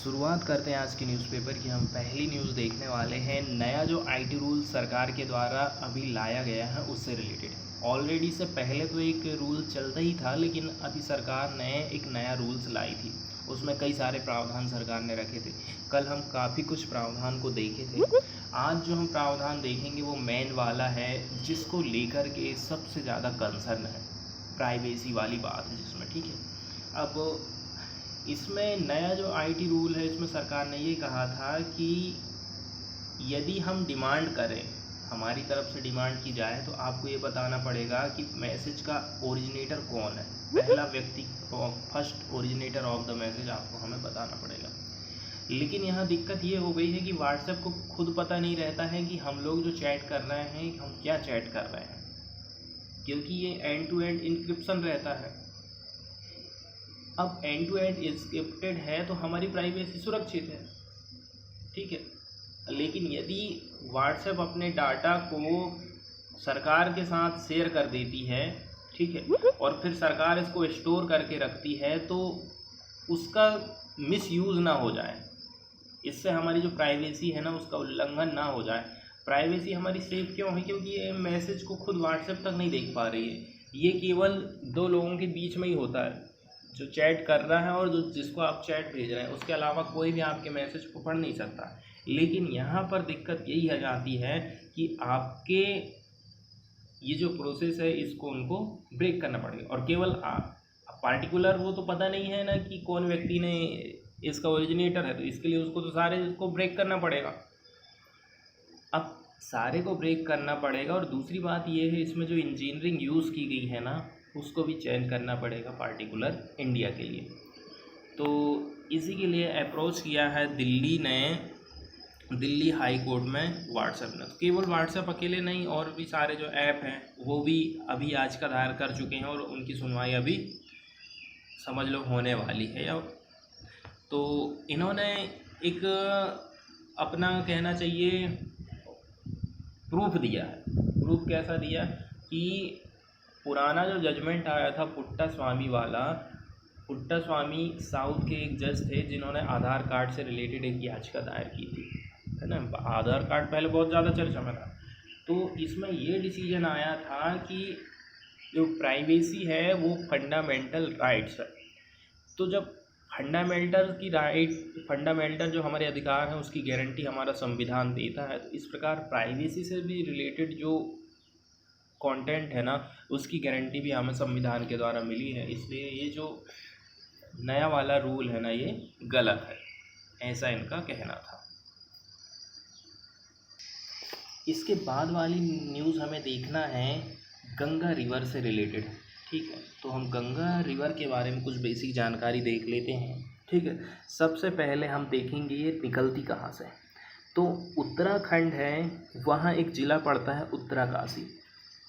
शुरुआत करते हैं आज की न्यूज़पेपर की। हम पहली न्यूज़ देखने वाले हैं। नया जो आईटी रूल सरकार के द्वारा अभी लाया गया है उससे रिलेटेड। ऑलरेडी से पहले तो एक रूल चलता ही था, लेकिन अभी सरकार ने एक नया रूल्स लाई थी। उसमें कई सारे प्रावधान सरकार ने रखे थे। कल हम काफ़ी कुछ प्रावधान को देखे थे। आज जो हम प्रावधान देखेंगे वो मेन वाला है, जिसको लेकर के सबसे ज़्यादा कंसर्न है, प्राइवेसी वाली बात है जिसमें। ठीक है, अब इसमें नया जो आईटी रूल है, इसमें सरकार ने ये कहा था कि यदि हम डिमांड करें, हमारी तरफ से डिमांड की जाए, तो आपको ये बताना पड़ेगा कि मैसेज का ओरिजिनेटर कौन है। पहला व्यक्ति, first originator of the message आपको हमें बताना पड़ेगा। लेकिन यहाँ दिक्कत ये हो गई है कि व्हाट्सएप को खुद पता नहीं रहता है कि हम लोग जो चैट कर रहे हैं, हम क्या चैट कर रहे हैं, क्योंकि ये एंड टू एंड इंक्रिप्शन रहता है। अब एंड टू एंड इंक्रिप्टेड है तो हमारी प्राइवेसी सुरक्षित है, ठीक है। लेकिन यदि व्हाट्सएप अपने डाटा को सरकार के साथ शेयर कर देती है, ठीक है, और फिर सरकार इसको स्टोर करके रखती है, तो उसका मिसयूज़ ना हो जाए, इससे हमारी जो प्राइवेसी है ना उसका उल्लंघन ना हो जाए। प्राइवेसी हमारी सेफ क्यों है? क्योंकि ये मैसेज को खुद व्हाट्सएप तक नहीं देख पा रही है। ये केवल दो लोगों के बीच में ही होता है, जो चैट कर रहा है और जो जिसको आप चैट भेज रहे हैं, उसके अलावा कोई भी आपके मैसेज को पढ़ नहीं सकता। लेकिन यहाँ पर दिक्कत यही आ जाती है कि आपके ये जो प्रोसेस है इसको उनको ब्रेक करना पड़ेगा। और केवल पार्टिकुलर वो तो पता नहीं है ना कि कौन व्यक्ति ने इसका ओरिजिनेटर है, तो इसके लिए उसको तो सारे को ब्रेक करना पड़ेगा। अब सारे को ब्रेक करना पड़ेगा, और दूसरी बात ये है, इसमें जो इंजीनियरिंग यूज़ की गई है ना उसको भी चेंज करना पड़ेगा पार्टिकुलर इंडिया के लिए। तो इसी के लिए अप्रोच किया है दिल्ली ने, दिल्ली हाई कोर्ट में व्हाट्सएप ने। केवल व्हाट्सएप अकेले नहीं, और भी सारे जो ऐप हैं वो भी अभी आज का दायर कर चुके हैं, और उनकी सुनवाई अभी समझ लो होने वाली है। तो इन्होंने एक अपना कहना चाहिए प्रूफ दिया है। प्रूफ कैसा दिया कि पुराना जो जजमेंट आया था पुट्टा स्वामी वाला, पुट्टा स्वामी साउथ के एक जज थे जिन्होंने आधार कार्ड से रिलेटेड एक याचिका दायर की थी, है ना। आधार कार्ड पहले बहुत ज़्यादा चर्चा में था। तो इसमें ये डिसीजन आया था कि जो प्राइवेसी है वो फंडामेंटल राइट्स है। तो जब फंडामेंटल जो हमारे अधिकार हैं उसकी गारंटी हमारा संविधान देता है, तो इस प्रकार प्राइवेसी से भी रिलेटेड जो कंटेंट है ना उसकी गारंटी भी हमें संविधान के द्वारा मिली है। इसलिए ये जो नया वाला रूल है ना ये गलत है, ऐसा इनका कहना था। इसके बाद वाली न्यूज़ हमें देखना है गंगा रिवर से रिलेटेड, ठीक है। तो हम गंगा रिवर के बारे में कुछ बेसिक जानकारी देख लेते हैं, ठीक है। सबसे पहले हम देखेंगे ये निकलती कहाँ से। तो उत्तराखंड है, वहाँ एक ज़िला पड़ता है उत्तराकाशी।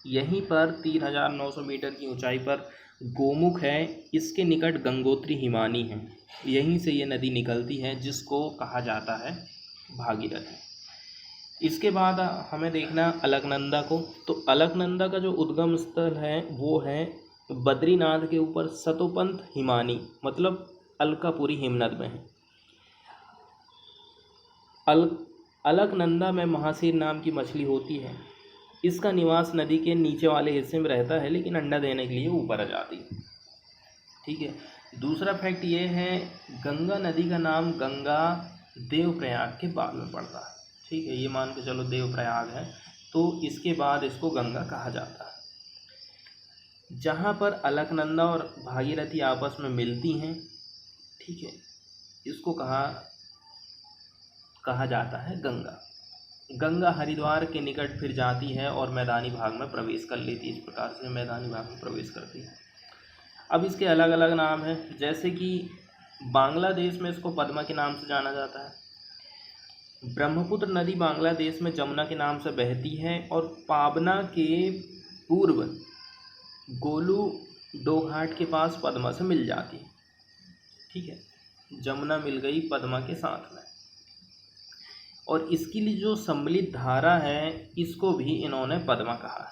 यहीं पर 3,900 मीटर की ऊंचाई पर गोमुख है, इसके निकट गंगोत्री हिमानी है। यहीं से ये नदी निकलती है जिसको कहा जाता है भागीरथी। इसके बाद हमें देखना अलकनंदा को। तो अलकनंदा का जो उद्गम स्थल है वो है बद्रीनाथ के ऊपर सतोपंथ हिमानी, मतलब अलकापुरी हिमनद में है। अलकनंदा में महासीर नाम की मछली होती है। इसका निवास नदी के नीचे वाले हिस्से में रहता है, लेकिन अंडा देने के लिए ऊपर आ जाती है, ठीक है। दूसरा फैक्ट ये है, गंगा नदी का नाम गंगा देवप्रयाग के बाद में पड़ता है, ठीक है। ये मान के चलो देवप्रयाग है, तो इसके बाद इसको गंगा कहा जाता है। जहाँ पर अलकनंदा और भागीरथी आपस में मिलती हैं, ठीक है, इसको कहा जाता है गंगा। गंगा हरिद्वार के निकट फिर जाती है और मैदानी भाग में प्रवेश कर लेती है। इस प्रकार से मैदानी भाग में प्रवेश करती है। अब इसके अलग अलग नाम हैं, जैसे कि बांग्लादेश में इसको पद्मा के नाम से जाना जाता है। ब्रह्मपुत्र नदी बांग्लादेश में जमुना के नाम से बहती है, और पाबना के पूर्व गोलू डोघाट के पास पद्मा से मिल जाती है, ठीक है। जमुना मिल गई पद्मा के साथ में। और इसके लिए जो सम्मिलित धारा है इसको भी इन्होंने पद्मा कहा है।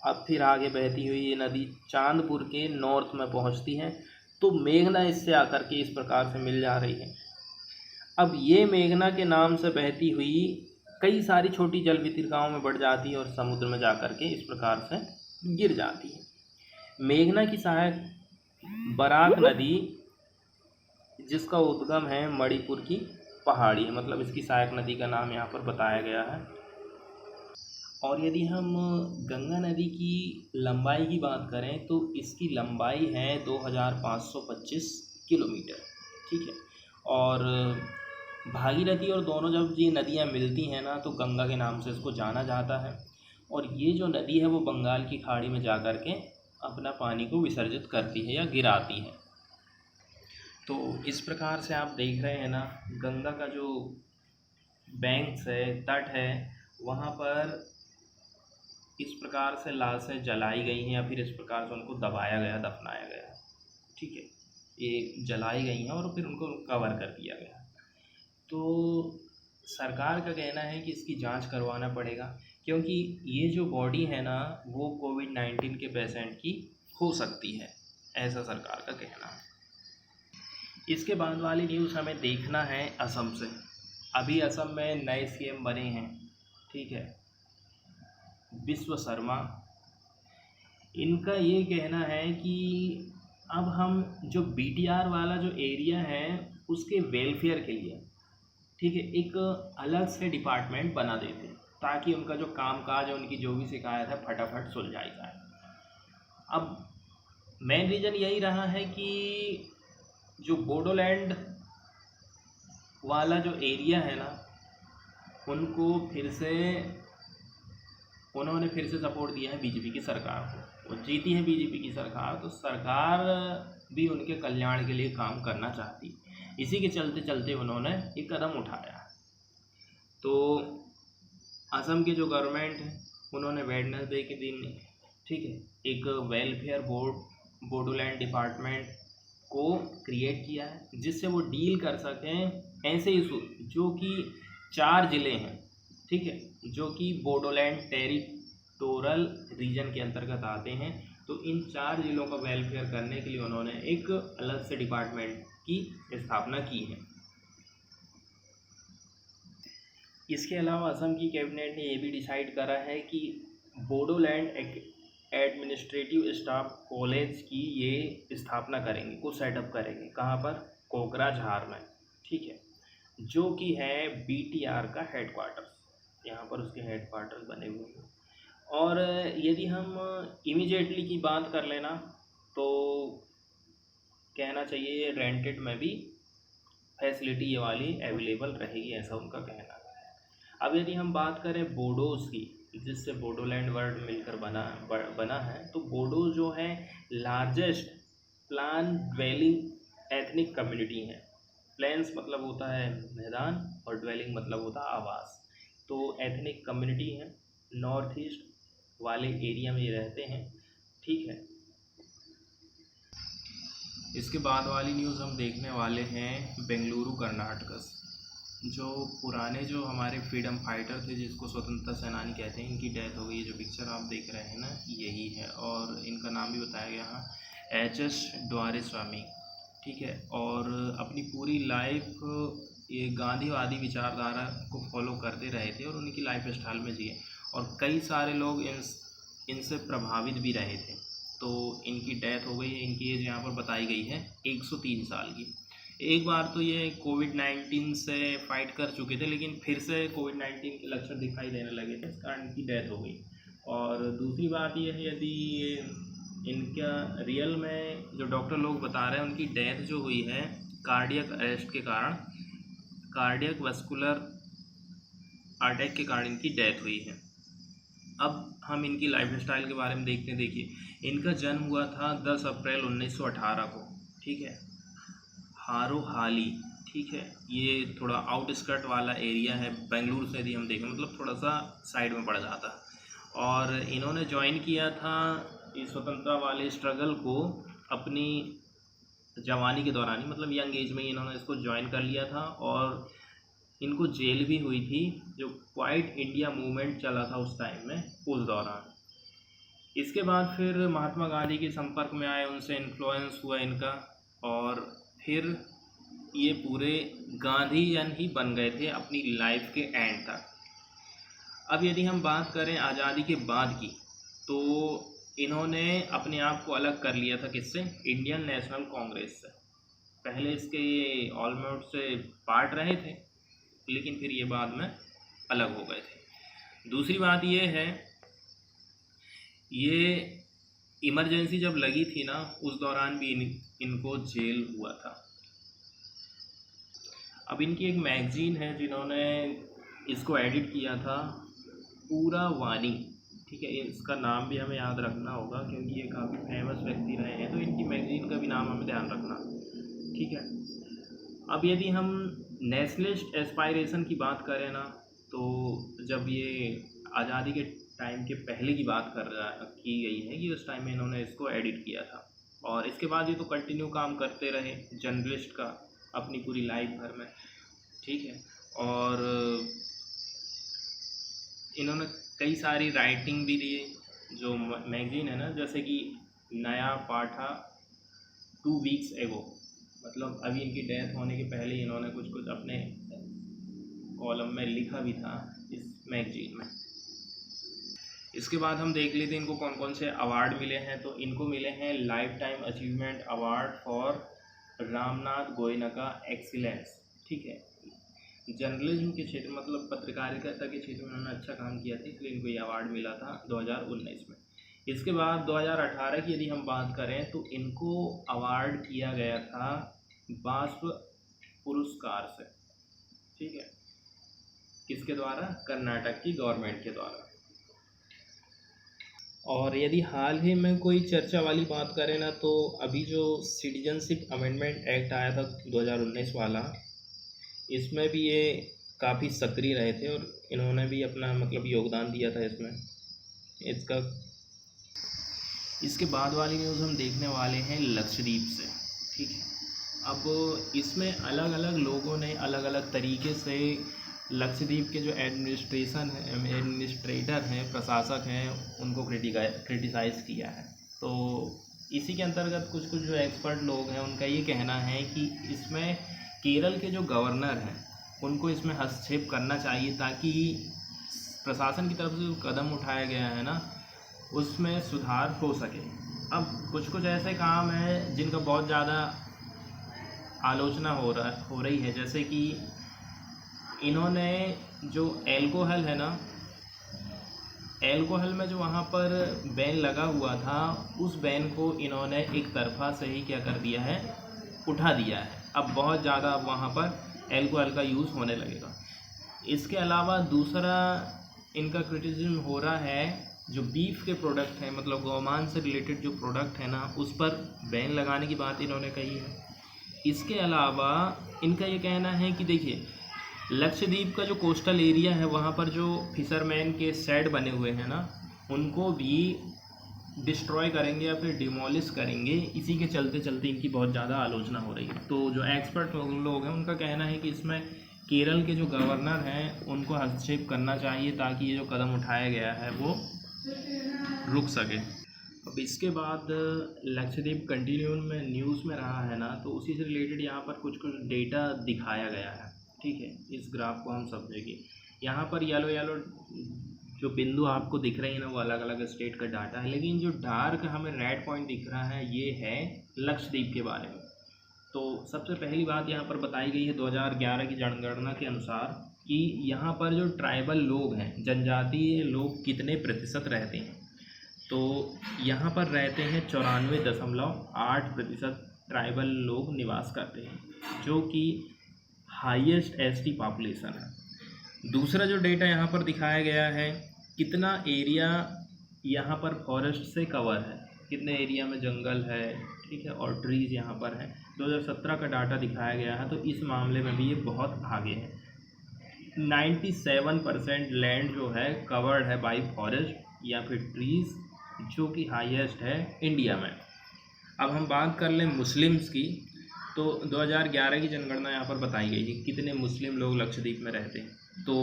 अब फिर आगे बहती हुई ये नदी चांदपुर के नॉर्थ में पहुंचती है, तो मेघना इससे आकर के इस प्रकार से मिल जा रही है। अब ये मेघना के नाम से बहती हुई कई सारी छोटी जल वितरिकाओं में बढ़ जाती है और समुद्र में जा कर के इस प्रकार से गिर जाती है। मेघना की सहायक बराक नदी, जिसका उद्गम है मणिपुर की पहाड़ी है, मतलब इसकी सहायक नदी का नाम यहाँ पर बताया गया है। और यदि हम गंगा नदी की लंबाई की बात करें तो इसकी लंबाई है 2525 किलोमीटर, ठीक है। और भागीरथी और दोनों जब ये नदियाँ मिलती हैं ना तो गंगा के नाम से इसको जाना जाता है। और ये जो नदी है वो बंगाल की खाड़ी में जा कर के अपना पानी को विसर्जित करती है या गिराती है। तो इस प्रकार से आप देख रहे हैं ना, गंगा का जो बैंक्स है, तट है, वहाँ पर इस प्रकार से लाशें जलाई गई हैं या फिर इस प्रकार से उनको दबाया गया, दफनाया गया, ठीक है। ये जलाई गई हैं और फिर उनको कवर कर दिया गया। तो सरकार का कहना है कि इसकी जांच करवाना पड़ेगा, क्योंकि ये जो बॉडी है ना वो कोविड-19 के पेशेंट की हो सकती है, ऐसा सरकार का कहना है। इसके बाद वाली न्यूज़ हमें देखना है असम से। अभी असम में नए सीएम बने हैं, ठीक है, विश्व शर्मा। इनका ये कहना है कि अब हम जो बीटीआर वाला जो एरिया है उसके वेलफेयर के लिए, ठीक है, एक अलग से डिपार्टमेंट बना देते हैं ताकि उनका जो कामकाज है, उनकी जो भी शिकायत है फटाफट सुलझाई जाए। अब मेन रीज़न यही रहा है कि जो बोडोलैंड वाला जो एरिया है ना, उन्होंने फिर से सपोर्ट दिया है बीजेपी की सरकार को। वो जीती है बीजेपी की सरकार, तो सरकार भी उनके कल्याण के लिए काम करना चाहती है। इसी के चलते चलते उन्होंने एक कदम उठाया। तो असम के जो गवर्नमेंट है उन्होंने वेडनेसडे के दिन, ठीक है, एक वेलफेयर बोर्ड बोडोलैंड डिपार्टमेंट को क्रिएट किया है, जिससे वो डील कर सकें ऐसे इशू जो कि 4 ज़िले हैं, ठीक है, जो कि बोडोलैंड टेरिटोरल रीजन के अंतर्गत आते हैं। तो इन 4 ज़िलों का वेलफेयर करने के लिए उन्होंने एक अलग से डिपार्टमेंट की स्थापना की है। इसके अलावा असम की कैबिनेट ने ये भी डिसाइड करा है कि बोडोलैंड एडमिनिस्ट्रेटिव स्टाफ कॉलेज की ये स्थापना करेंगे, को सेटअप करेंगे। कहाँ पर? कोकराझार में, ठीक है, जो कि है बीटीआर का हेडक्वार्टर्स। यहाँ पर उसके हेडक्वार्टर्स बने हुए हैं। और यदि हम इमीडिएटली की बात कर लेना तो कहना चाहिए रेंटेड में भी फैसिलिटी ये वाली अवेलेबल रहेगी, ऐसा उनका कहना है। अब यदि हम बात करें बोडोज़ की, जिससे बोडोलैंड वर्ड मिलकर बना है, तो बोडोज़ जो है largest plan dwelling ethnic community है। प्लेन्स मतलब होता है मैदान और ड्वेलिंग मतलब होता है आवास। तो एथनिक कम्युनिटी है, नॉर्थ ईस्ट वाले एरिया में ये रहते हैं, ठीक है। इसके बाद वाली न्यूज़ हम देखने वाले हैं बेंगलुरु कर्नाटक से। जो पुराने जो हमारे फ्रीडम फाइटर थे, जिसको स्वतंत्रता सेनानी कहते हैं, इनकी डेथ हो गई है। जो पिक्चर आप देख रहे हैं ना, यही है। और इनका नाम भी बताया गया है, HS डोरास्वामी, ठीक है। और अपनी पूरी लाइफ ये गांधीवादी विचारधारा को फॉलो करते रहे थे और उनकी लाइफ स्टाइल में जिए। और कई सारे लोग इनसे प्रभावित भी रहे थे। तो इनकी डेथ हो गई है। इनकी एज यहाँ पर बताई गई है 103 साल की। एक बार तो ये कोविड-19 से फाइट कर चुके थे, लेकिन फिर से कोविड-19 के लक्षण दिखाई देने लगे थे, इस कारण इनकी डेथ हो गई। और दूसरी बात ये है, यदि इनका रियल में जो डॉक्टर लोग बता रहे हैं, उनकी डेथ जो हुई है कार्डियक अरेस्ट के कारण, कार्डियक वैस्कुलर अटैक के कारण इनकी डेथ हुई है। अब हम इनकी लाइफ स्टाइल के बारे में देखते हैं। देखिए, इनका जन्म हुआ था 10 अप्रैल 1918 को, ठीक है, हारोहाली, ठीक है। ये थोड़ा आउटस्कर्ट वाला एरिया है बेंगलुरु से, यदि हम देखें मतलब थोड़ा सा साइड में पड़ जाता है। और इन्होंने ज्वाइन किया था इस स्वतंत्रता वाले स्ट्रगल को अपनी जवानी के दौरान ही, मतलब यंग एज में ही इन्होंने इसको ज्वाइन कर लिया था। और इनको जेल भी हुई थी, जो क्वाइट इंडिया मूवमेंट चला था उस टाइम में, उस दौरान। इसके बाद फिर महात्मा गांधी के संपर्क में आए, उनसे इन्फ्लुएंस हुआ इनका। और फिर ये पूरे गांधीयन ही बन गए थे अपनी लाइफ के एंड तक। अब यदि हम बात करें आज़ादी के बाद की, तो इन्होंने अपने आप को अलग कर लिया था किससे? इंडियन नेशनल कांग्रेस से। पहले इसके ये ऑलमोस्ट से पार्ट रहे थे, लेकिन फिर ये बाद में अलग हो गए थे। दूसरी बात ये है, ये इमरजेंसी जब लगी थी ना, उस दौरान भी इनको जेल हुआ था। अब इनकी एक मैगजीन है जिन्होंने इसको एडिट किया था, पूरा वानी, ठीक है। इसका नाम भी हमें याद रखना होगा क्योंकि ये काफ़ी फेमस व्यक्ति रहे हैं, तो इनकी मैगजीन का भी नाम हमें ध्यान रखना, ठीक है। अब यदि हम नेशनलिस्ट एस्पायरेशन की बात करें ना, तो जब ये आज़ादी के टाइम के पहले की बात की गई है कि उस टाइम में इन्होंने इसको एडिट किया था, और इसके बाद ये तो कंटिन्यू काम करते रहे जर्नलिस्ट का अपनी पूरी लाइफ भर में, ठीक है। और इन्होंने कई सारी राइटिंग भी दी, जो मैगजीन है ना, जैसे कि नया पाठा 2 वीक्स एगो, मतलब अभी इनकी डेथ होने के पहले इन्होंने कुछ कुछ अपने कॉलम में लिखा भी था इस मैगजीन में। इसके बाद हम देख लेते हैं इनको कौन कौन से अवार्ड मिले हैं। तो इनको मिले हैं life time achievement award for Ramnath Goenka excellence, ठीक है। जर्नलिज्म के क्षेत्र, मतलब पत्रकारिता के क्षेत्र में उन्होंने अच्छा काम किया था, इसलिए इनको ये अवार्ड मिला था 2019 में। इसके बाद 2018 की यदि हम बात करें तो इनको अवार्ड किया गया था बाष्प पुरस्कार से, ठीक है। किसके द्वारा? कर्नाटक की गवर्नमेंट के द्वारा। और यदि हाल ही में कोई चर्चा वाली बात करें ना, तो अभी जो सिटीजनशिप अमेंडमेंट एक्ट आया था 2019 वाला, इसमें भी ये काफ़ी सक्रिय रहे थे और इन्होंने भी अपना मतलब योगदान दिया था इसमें। इसका इसके बाद वाली न्यूज़ हम देखने वाले हैं लक्षद्वीप से, ठीक है। अब इसमें अलग अलग लोगों ने अलग अलग तरीके से लक्षद्वीप के जो एडमिनिस्ट्रेटर हैं, प्रशासक हैं, उनको क्रिटिसाइज़ किया है। तो इसी के अंतर्गत कुछ कुछ जो एक्सपर्ट लोग हैं उनका ये कहना है कि इसमें केरल के जो गवर्नर हैं उनको इसमें हस्तक्षेप करना चाहिए, ताकि प्रशासन की तरफ से जो कदम उठाया गया है ना, उसमें सुधार हो सके। अब कुछ कुछ ऐसे काम हैं जिनका बहुत ज़्यादा आलोचना हो रही है, जैसे कि इन्होंने जो एल्कोहल है ना, एल्कोहल में जो वहाँ पर बैन लगा हुआ था, उस बैन को इन्होंने एक तरफा से ही क्या कर दिया है, उठा दिया है। अब बहुत ज़्यादा वहाँ पर एल्कोहल का यूज़ होने लगेगा। इसके अलावा दूसरा इनका क्रिटिसिज्म हो रहा है, जो बीफ के प्रोडक्ट हैं, मतलब गोमांस से रिलेटेड जो प्रोडक्ट है ना, उस पर बैन लगाने की बात इन्होंने कही है। इसके अलावा इनका ये कहना है कि देखिए, लक्षद्वीप का जो कोस्टल एरिया है, वहाँ पर जो फिशरमैन के शेड बने हुए हैं ना, उनको भी डिस्ट्रॉय करेंगे या फिर डिमोलिश करेंगे। इसी के चलते चलते इनकी बहुत ज़्यादा आलोचना हो रही है। तो जो एक्सपर्ट लोग हैं उनका कहना है कि इसमें केरल के जो गवर्नर हैं उनको हस्तक्षेप करना चाहिए, ताकि ये जो कदम उठाया गया है वो रुक सके। अब इसके बाद लक्षद्वीप कंटिन्यू में न्यूज़ में रहा है ना, तो उसी से रिलेटेड यहाँ पर कुछ कुछ डेटा दिखाया गया है, ठीक है। इस ग्राफ को हम समझेंगे। यहाँ पर येलो येलो जो बिंदु आपको दिख रही है ना, वो अलग अलग स्टेट का डाटा है, लेकिन जो डार्क हमें रेड पॉइंट दिख रहा है, ये है लक्षद्वीप के बारे में। तो सबसे पहली बात यहाँ पर बताई गई है 2011 की जनगणना के अनुसार कि यहाँ पर जो ट्राइबल लोग हैं, जनजातीय लोग कितने प्रतिशत रहते हैं। तो यहाँ पर रहते हैं 94.8% ट्राइबल लोग निवास करते हैं, जो कि हाईएस्ट एसटी पॉपुलेशन है। दूसरा जो डेटा यहाँ पर दिखाया गया है, कितना एरिया यहाँ पर फॉरेस्ट से कवर है, कितने एरिया में जंगल है, ठीक है, और ट्रीज़ यहाँ पर हैं। 2017 का डाटा दिखाया गया है, तो इस मामले में भी ये बहुत आगे है। 97% लैंड जो है कवर्ड है बाई फॉरेस्ट या फिर ट्रीज़, जो कि हाईएस्ट है इंडिया में। अब हम बात कर लें मुस्लिम्स की, तो 2011 की जनगणना यहाँ पर बताई गई है कितने मुस्लिम लोग लक्षद्वीप में रहते हैं। तो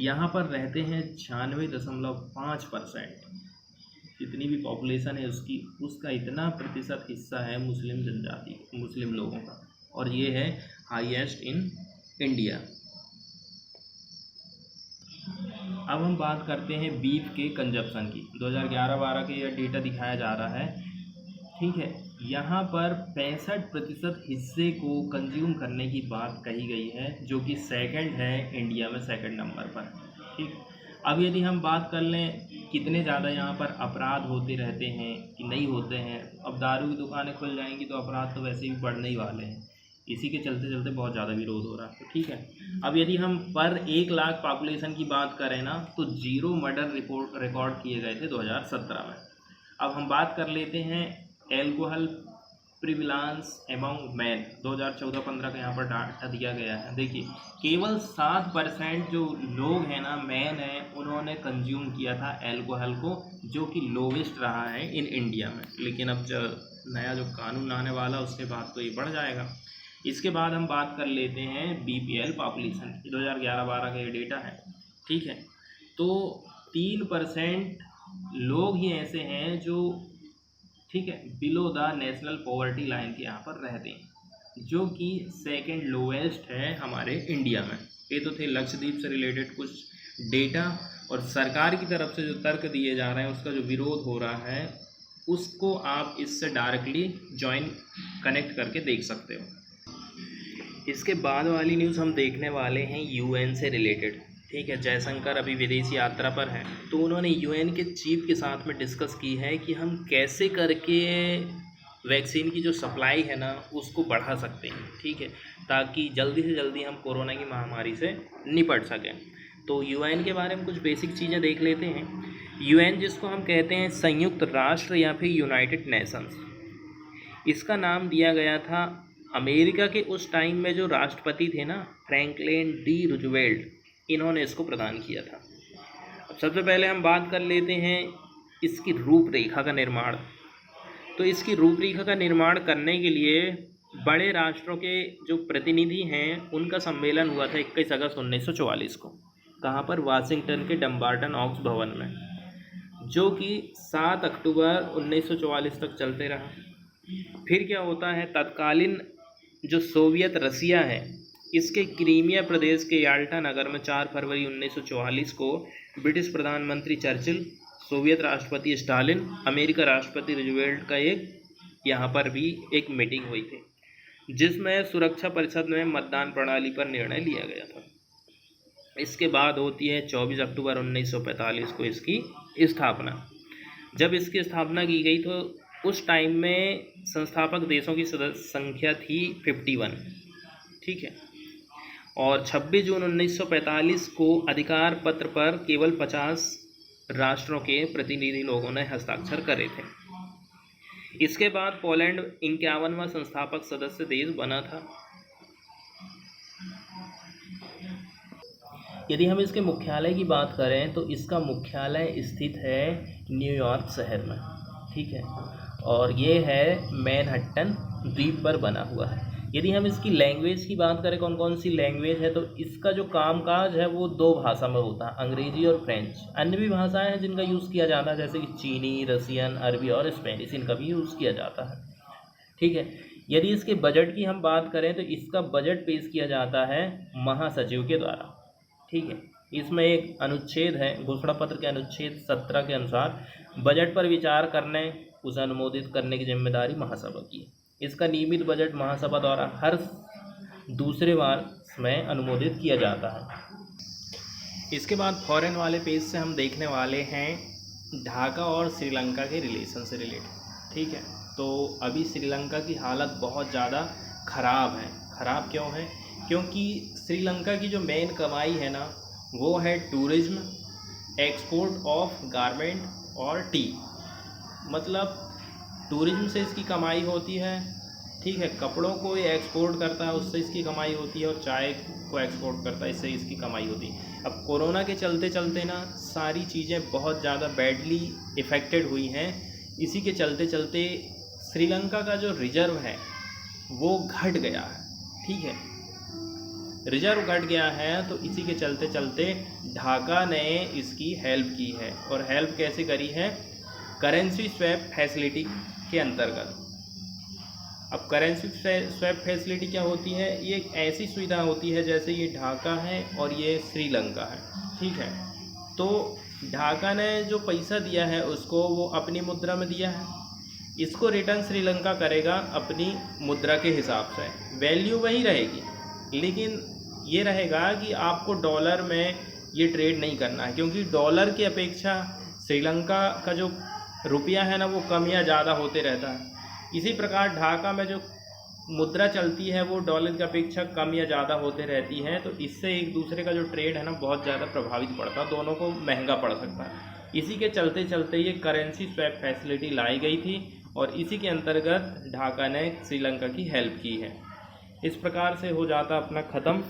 यहाँ पर रहते हैं 96.5%। जितनी भी पॉपुलेशन है उसका इतना प्रतिशत हिस्सा है मुस्लिम जनजाति, मुस्लिम लोगों का। और ये है हाईएस्ट इन इंडिया। अब हम बात करते हैं बीफ के कंजप्शन की। 2011-12 के यह डेटा दिखाया जा रहा है, ठीक है। यहाँ पर 65% हिस्से को कंज्यूम करने की बात कही गई है, जो कि सेकंड है इंडिया में, सेकंड नंबर पर, ठीक। अब यदि हम बात कर लें कितने ज़्यादा यहाँ पर अपराध होते रहते हैं कि नहीं होते हैं, अब दारू की दुकानें खुल जाएंगी तो अपराध तो वैसे भी बढ़ने ही वाले हैं, इसी के चलते चलते बहुत ज़्यादा विरोध हो रहा है, ठीक है। अब यदि हम पर 1 लाख पॉपुलेशन की बात करें ना, तो 0 मर्डर रिकॉर्ड किए गए थे 2017 में। अब हम बात कर लेते हैं एल्कोहल प्रिविलांस एमंग मैन, 2014-15 का यहाँ पर डाटा दिया गया है। देखिए केवल 7% जो लोग हैं ना, मैन हैं, उन्होंने कंज्यूम किया था एल्कोहल को, जो कि लोवेस्ट रहा है इन इंडिया में। लेकिन अब जो नया जो कानून आने वाला उसके बाद तो ये बढ़ जाएगा। इसके बाद हम बात कर लेते हैं बीपीएल पॉपुलेशन, 2011-12 का ये डेटा है, ठीक है। तो 3% लोग ही ऐसे हैं जो, ठीक है, below the national poverty line के यहाँ पर रहते हैं, जो कि सेकंड लोवेस्ट है हमारे इंडिया में। ये तो थे लक्षद्वीप से रिलेटेड कुछ डेटा, और सरकार की तरफ से जो तर्क दिए जा रहे हैं, उसका जो विरोध हो रहा है, उसको आप इससे डायरेक्टली ज्वाइन कनेक्ट करके देख सकते हो। इसके बाद वाली न्यूज़ हम देखने वाले हैं यूएन से रिलेटेड, ठीक है। जयशंकर अभी विदेशी यात्रा पर हैं, तो उन्होंने यूएन के चीफ के साथ में डिस्कस की है कि हम कैसे करके वैक्सीन की जो सप्लाई है ना, उसको बढ़ा सकते हैं, ठीक है, ताकि जल्दी से जल्दी हम कोरोना की महामारी से निपट सकें। तो यूएन के बारे में कुछ बेसिक चीज़ें देख लेते हैं। यूएन, जिसको हम कहते हैं संयुक्त राष्ट्र या फिर यूनाइटेड नेशंस, इसका नाम दिया गया था अमेरिका के उस टाइम में जो राष्ट्रपति थे ना, फ्रैंकलिन डी रूजवेल्ट, इन्होंने इसको प्रदान किया था। अब सबसे पहले हम बात कर लेते हैं इसकी रूपरेखा का निर्माण। तो इसकी रूपरेखा का निर्माण करने के लिए बड़े राष्ट्रों के जो प्रतिनिधि हैं, उनका सम्मेलन हुआ था 21 अगस्त 1944 को। कहाँ पर? वाशिंगटन के डम्बार्टन ऑक्स भवन में, जो कि 7 अक्टूबर 1944 तक चलते रहा। फिर क्या होता है, तत्कालीन जो सोवियत रसिया है, इसके क्रीमिया प्रदेश के याल्टा नगर में 4 फरवरी 1944 को ब्रिटिश प्रधानमंत्री चर्चिल, सोवियत राष्ट्रपति स्टालिन, अमेरिका राष्ट्रपति रूजवेल्ट का यहाँ पर भी एक मीटिंग हुई थी, जिसमें सुरक्षा परिषद में मतदान प्रणाली पर निर्णय लिया गया था। इसके बाद होती है 24 अक्टूबर 1945 को इसकी स्थापना। जब इसकी स्थापना की गई तो उस टाइम में संस्थापक देशों की सदस्य संख्या थी 51, ठीक है। और 26 जून 1945 को अधिकार पत्र पर केवल 50 राष्ट्रों के प्रतिनिधि लोगों ने हस्ताक्षर करे थे। इसके बाद पोलैंड 51वां संस्थापक सदस्य देश बना था। यदि हम इसके मुख्यालय की बात करें तो इसका मुख्यालय स्थित है न्यूयॉर्क शहर में, ठीक है, और ये है मैनहट्टन द्वीप पर बना हुआ है। यदि हम इसकी लैंग्वेज की बात करें, कौन कौन सी लैंग्वेज है, तो इसका जो कामकाज है वो 2 भाषा में होता है, अंग्रेजी और फ्रेंच। अन्य भी भाषाएं हैं जिनका यूज़ किया जाता है, जैसे कि चीनी, रसियन, अरबी और स्पेनिश, इनका भी यूज़ किया जाता है, ठीक है। यदि इसके बजट की हम बात करें तो इसका बजट पेश किया जाता है महासचिव के द्वारा, ठीक है। इसमें एक अनुच्छेद है, घोषणा पत्र के अनुच्छेद 17 के अनुसार बजट पर विचार करने, उसे अनुमोदित करने की जिम्मेदारी महासभा की है। इसका नियमित बजट महासभा द्वारा हर दूसरे वर्ष में अनुमोदित किया जाता है। इसके बाद फॉरेन वाले पेज से हम देखने वाले हैं ढाका और श्रीलंका के रिलेशन से रिलेटेड, ठीक है। तो अभी श्रीलंका की हालत बहुत ज़्यादा ख़राब है। ख़राब क्यों है? क्योंकि श्रीलंका की जो मेन कमाई है ना, वो है टूरिज्म, एक्सपोर्ट ऑफ गारमेंट और टी। मतलब टूरिज्म से इसकी कमाई होती है, ठीक है, कपड़ों को ये एक्सपोर्ट करता है, उससे इसकी कमाई होती है, और चाय को एक्सपोर्ट करता है, इससे इसकी कमाई होती है। अब कोरोना के चलते चलते ना सारी चीज़ें बहुत ज़्यादा बैडली इफ़ेक्टेड हुई हैं। इसी के चलते चलते श्रीलंका का जो रिजर्व है वो घट गया है, ठीक है, रिजर्व घट गया है। तो इसी के चलते चलते ढाका ने इसकी हेल्प की है, और हेल्प कैसे करी है? करेंसी स्वैप फैसिलिटी के अंतर्गत। अब करेंसी स्वैप फैसिलिटी क्या होती है, ये एक ऐसी सुविधा होती है जैसे ये ढाका है और ये श्रीलंका है, ठीक है। तो ढाका ने जो पैसा दिया है उसको वो अपनी मुद्रा में दिया है, इसको रिटर्न श्रीलंका करेगा अपनी मुद्रा के हिसाब से, वैल्यू वही रहेगी, लेकिन ये रहेगा कि आपको डॉलर में ये ट्रेड नहीं करना है, क्योंकि डॉलर की अपेक्षा श्रीलंका का जो रुपया है ना वो कम या ज़्यादा होते रहता है। इसी प्रकार ढाका में जो मुद्रा चलती है वो डॉलर की अपेक्षा कम या ज़्यादा होते रहती है, तो इससे एक दूसरे का जो ट्रेड है ना बहुत ज़्यादा प्रभावित पड़ता है, दोनों को महंगा पड़ सकता है। इसी के चलते चलते ये करेंसी स्वैप फैसिलिटी लाई गई थी और इसी के अंतर्गत ढाका ने श्रीलंका की हेल्प की है। इस प्रकार से हो जाता अपना ख़त्म